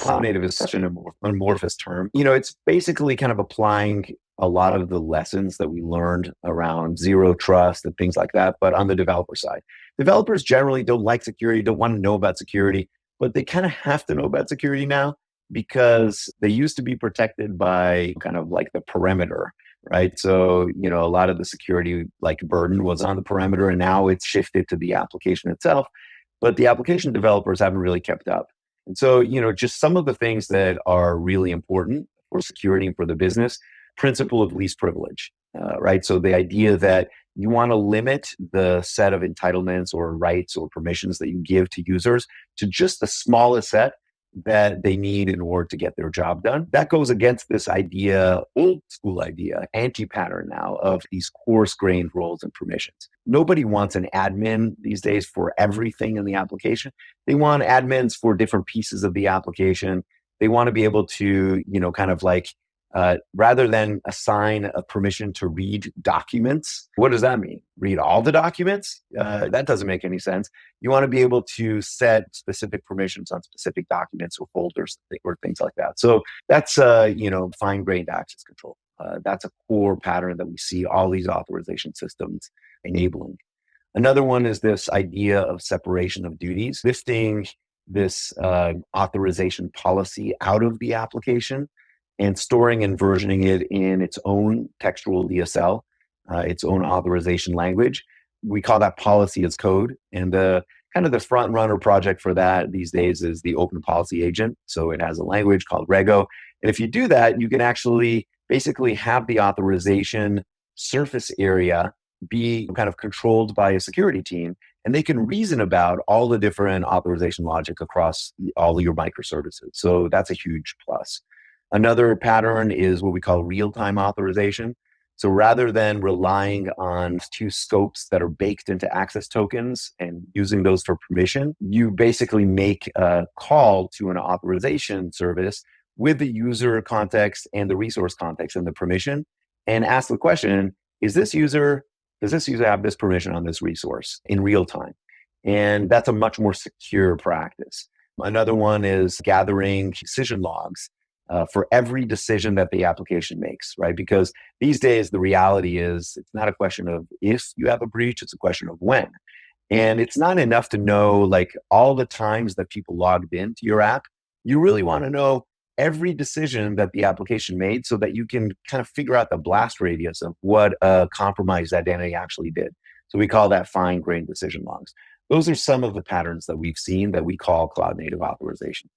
cloud native is such an amorphous term. It's basically kind of applying a lot of the lessons that we learned around zero trust and things like that, but on the developer side. Developers generally don't like security, don't want to know about security, but they kind of have to know about security now because they used to be protected by kind of like the perimeter, right? So, a lot of the security like burden was on the perimeter and now it's shifted to the application itself, but the application developers haven't really kept up. And so, just some of the things that are really important for security and for the business, principle of least privilege, right? So the idea that you want to limit the set of entitlements or rights or permissions that you give to users to just the smallest set that they need in order to get their job done. That goes against this idea, old school idea, anti-pattern now of these coarse-grained roles and permissions. Nobody wants an admin these days for everything in the application. They want admins for different pieces of the application. They want to be able to, kind of like rather than assign a permission to read documents. What does that mean? Read all the documents? That doesn't make any sense. You want to be able to set specific permissions on specific documents or folders or things like that. So that's, fine-grained access control. That's a core pattern that we see all these authorization systems enabling. Another one is this idea of separation of duties, lifting this authorization policy out of the application and storing and versioning it in its own textual DSL, its own authorization language. We call that policy as code. And the kind of the front runner project for that these days is the Open Policy Agent. So it has a language called Rego. And if you do that, you can actually basically have the authorization surface area be kind of controlled by a security team. And they can reason about all the different authorization logic across all of your microservices. So that's a huge plus. Another pattern is what we call real-time authorization. So rather than relying on two scopes that are baked into access tokens and using those for permission, you basically make a call to an authorization service with the user context and the resource context and the permission and ask the question, does this user have this permission on this resource in real time? And that's a much more secure practice. Another one is gathering decision logs for every decision that the application makes, right? Because these days, the reality is it's not a question of if you have a breach, it's a question of when. And it's not enough to know like all the times that people logged into your app. You really want to know every decision that the application made so that you can kind of figure out the blast radius of what a compromised identity actually did. So we call that fine-grained decision logs. Those are some of the patterns that we've seen that we call cloud native authorization.